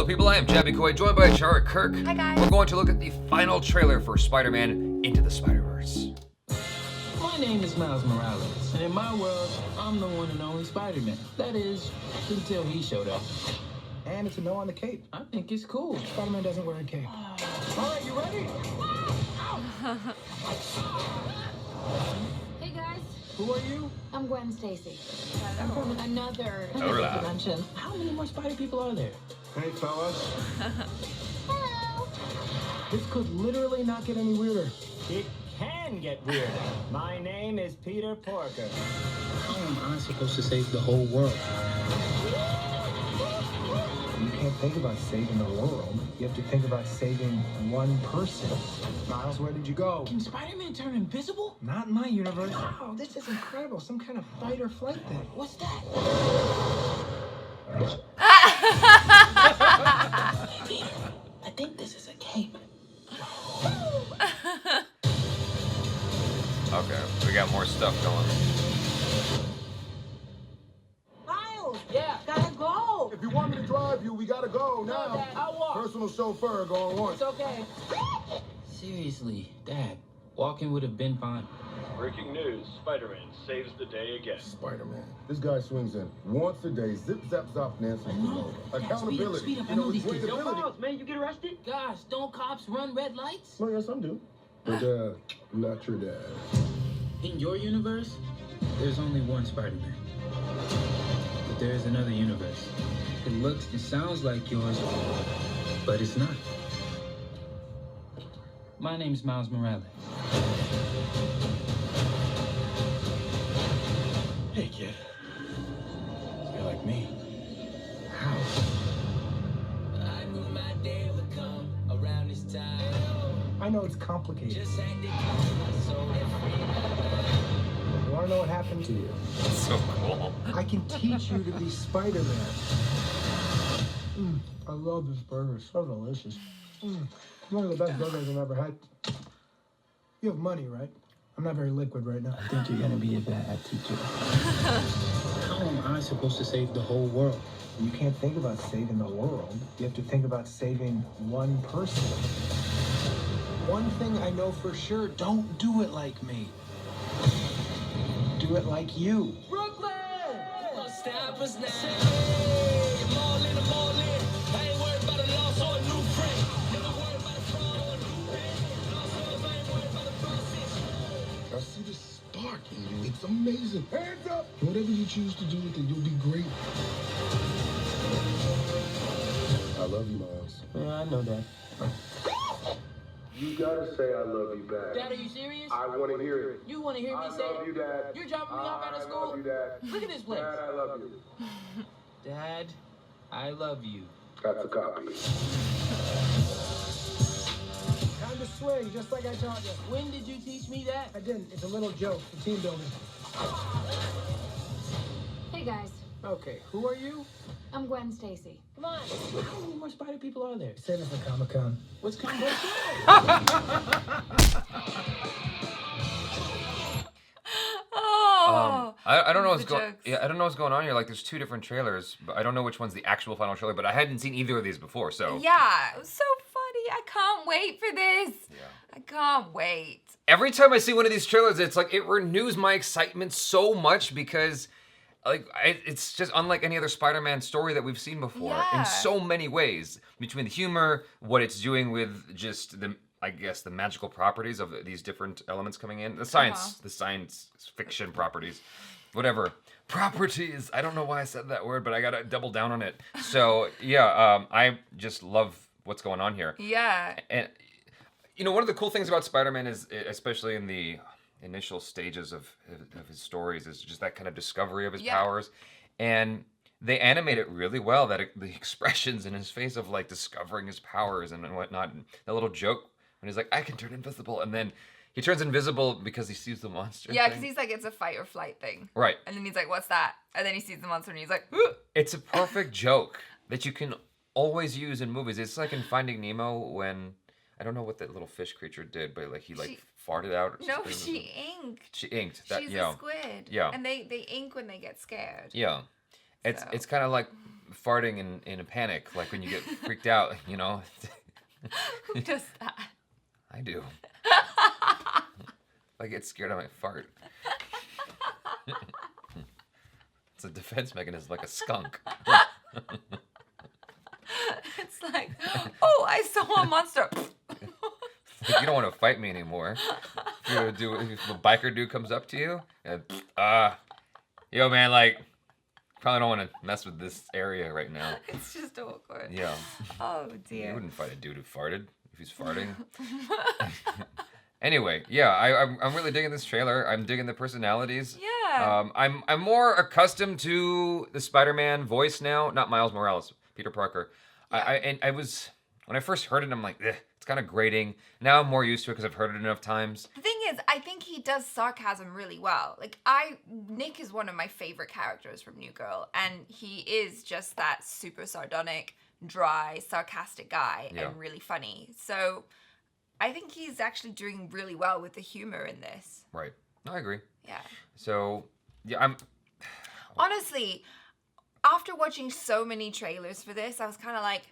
Hello people, I am Jaby Koay, joined by ACHARA KIRK. Hi guys. We're going to look at the final trailer for Spider-Man Into the Spider-Verse. My name is Miles Morales, and in my world, I'm the one and only Spider-Man. That is, until he showed up. And it's a no on the cape. I think it's cool. Spider-Man doesn't wear a cape. All right, you ready? Hey guys, Who are you? I'm Gwen Stacy. I'm from another Hola. dimension. How many more Spider people are there? Hey, fellas. Hello. This could literally not get any weirder. It can get weirder. My name is Peter Porker. How am I supposed to save the whole world? You can't think about saving the world. You have to think about saving one person. Miles, where did you go? Can Spider-Man turn invisible? Not in my universe. Wow, this is incredible. Some kind of fight or flight thing. What's that? Peter, I think this is a cape. Okay, we got more stuff going. Miles, Yeah. gotta go. If you want me to drive you, we gotta go No, now. Dad, I'll walk. Personal chauffeur going once. It's okay. Seriously, Dad, walking would have been fine. Breaking news, Spider-Man saves the day again. Spider-Man. This guy swings in once a day. Zip, zap, zap, Nancy. No. Accountability. Speed up. I You know, know these it's kids. relatability. Man, you get arrested? Gosh, don't cops run red lights? Well, yes, some do. But, not your dad. In your universe, there's only one Spider-Man. But there is another universe. It looks and sounds like yours, but it's not. My name's Miles Morales. Hey, kid. You're like me. How? I knew my day would come around this time. I know it's complicated. Just had to keep my soul free. You want to know what happened to you? So cool. I can teach you to be Spider-Man. I love this burger. It's so delicious. One of the best burgers I've ever had. You have money, right? I'm not very liquid right now. I think you're gonna be a bad teacher. How am I supposed to save the whole world? You can't think about saving the world. You have to think about saving one person. One thing I know for sure, don't do it like me. Do it like you. Brooklyn! Stop us now. I see the spark in you. It's amazing. Hands up! Whatever you choose to do with it, you'll be great. I love you, Miles. Yeah, I know that. You gotta say I love you back. Dad, are you serious? I want to hear it. You want to hear me I say love it? you, Dad. You're dropping me off out of I school? love you, Dad. Look at this place. Dad, I love you. Dad, I love you. That's a copy. Time to swing, just like I taught you. When did you teach me that? I didn't. It's a little joke for team building. Hey guys, Okay, who are you? I'm Gwen Stacy. Come on. How many more Spider people are there? Save it for Comic-Con. What's coming? Oh. I don't know what's The going. jokes. Yeah, I don't know what's going on here. Like, there's two different trailers, but I don't know which one's the actual final trailer. But I hadn't seen either of these before, so Yeah, it was so funny. I can't wait for this. Yeah. I can't wait. Every time I see one of these trailers, it's like it renews my excitement so much because, like, it's just unlike any other Spider-Man story that we've seen before Yeah. in so many ways. Between the humor, what it's doing with just the, I guess, the magical properties of these different elements coming in, the science fiction properties, whatever properties. I don't know why I said that word, but I gotta double down on it. So yeah, I just love what's going on here. Yeah. And you know, one of the cool things about Spider-Man is, especially in the initial stages of his stories, is just that kind of discovery of his powers, and they animate it really well. The expressions in his face of like discovering his powers and whatnot. And that little joke when he's like, "I can turn invisible," and then he turns invisible because he sees the monster. Yeah, thing. because he's like, it's a fight or flight thing. Right. And then he's like, what's that? And then he sees the monster and he's like, "Ooh." It's a perfect joke that you can always use in movies. It's like in Finding Nemo when, I don't know what that little fish creature did, but like he farted out. Or No, something. she inked. She inked. That, She's yeah. a squid. Yeah. And they ink when they get scared. Yeah. So. It's kind of like farting in a panic, like when you get freaked out, you know. Who does that? I do. I get scared, I might fart. It's a defense mechanism, like a skunk. It's like, oh, I saw a monster. Like, you don't want to fight me anymore. If the biker dude comes up to you, and yo man, like, probably don't want to mess with this area right now. It's just awkward. Yeah. Oh You dear. wouldn't fight a dude who farted if he's farting. Anyway, yeah, I'm really digging this trailer. I'm digging the personalities. Yeah. I'm more accustomed to the Spider-Man voice now, not Miles Morales, Peter Parker. Yeah. I was when I first heard it, I'm like, it's kind of grating. Now I'm more used to it because I've heard it enough times. The thing is, I think he does sarcasm really well. Like, Nick is one of my favorite characters from New Girl, and he is just that super sardonic, dry, sarcastic guy and really funny. So I think he's actually doing really well with the humor in this. Right. No, I agree. Yeah. So, yeah, Honestly, after watching so many trailers for this, I was kind of like,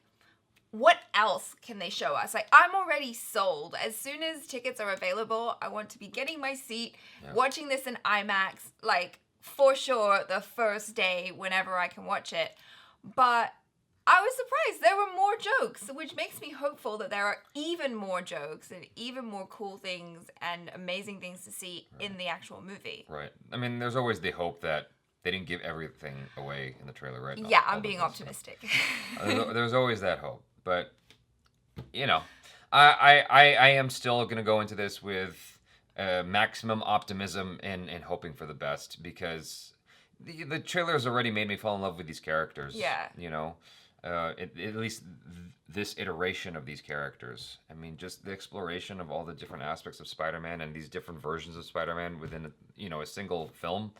what else can they show us? Like, I'm already sold. As soon as tickets are available, I want to be getting my seat, watching this in IMAX, like, for sure, the first day, whenever I can watch it. But I was surprised there were more jokes, which makes me hopeful that there are even more jokes and even more cool things and amazing things to see in the actual movie. right. I mean, there's always the hope that they didn't give everything away in the trailer, right? Yeah, All I'm the being good stuff. optimistic. There's always that hope, but you know, I am still gonna go into this with maximum optimism and hoping for the best because the trailers already made me fall in love with these characters. Yeah. You know, at least this iteration of these characters. I mean, just the exploration of all the different aspects of Spider-Man and these different versions of Spider-Man within a single film.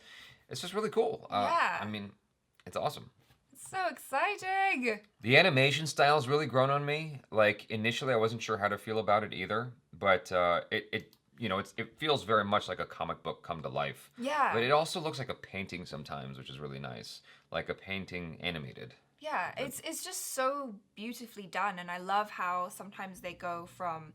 It's just really cool. Yeah. I mean, it's awesome. So exciting! The animation style's really grown on me. Like initially, I wasn't sure how to feel about it either, but it feels very much like a comic book come to life. Yeah. But it also looks like a painting sometimes, which is really nice, like a painting animated. Yeah, it's just so beautifully done, and I love how sometimes they go from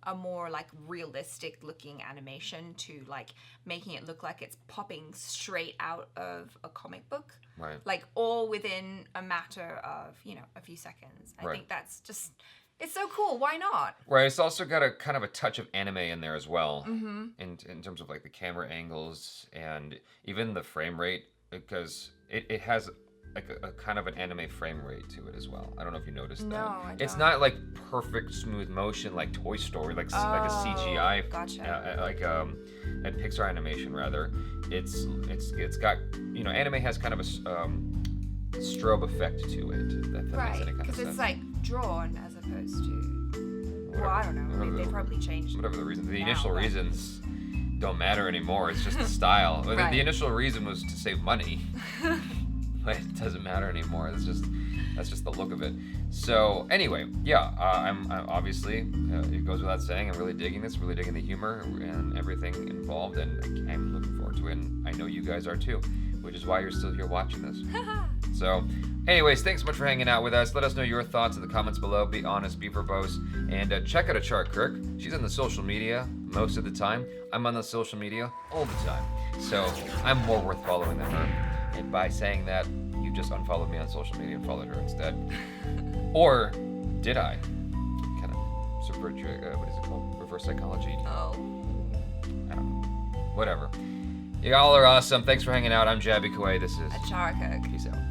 a more like realistic looking animation to like making it look like it's popping straight out of a comic book. Right. Like all within a matter of, a few seconds. I think that's just, it's so cool. Why not? Right. It's also got a kind of a touch of anime in there as well. Mm-hmm. In terms of like the camera angles and even the frame rate, because it has like a kind of an anime frame rate to it as well. I don't know if you noticed that. No, I don't. It's not like perfect smooth motion like Toy Story, like a CGI, gotcha. like a Pixar animation rather. It's got anime has kind of a strobe effect to it. If that makes Right, any kind of because sense. it's like drawn as opposed to. Well, I don't know. Maybe they probably changed. Whatever the reason, the now, initial but- reasons don't matter anymore. It's just the style. Right. The initial reason was to save money. But it doesn't matter anymore. That's just the look of it. So anyway, yeah, I'm obviously it goes without saying, I'm really digging this, really digging the humor and everything involved, and I'm looking forward to it. And I know you guys are too, which is why you're still here watching this. So, anyways, thanks so much for hanging out with us. Let us know your thoughts in the comments below. Be honest, be verbose, and check out ACHARA KIRK. She's on the social media most of the time. I'm on the social media all the time. So I'm more worth following than her. And by saying that, you just unfollowed me on social media and followed her instead. Or did I? Kind of subvert your, what is it called? Reverse psychology. Oh. I don't know. Whatever. Y'all are awesome. Thanks for hanging out. I'm Jaby Koay. This is ACHARA KIRK. Peace out.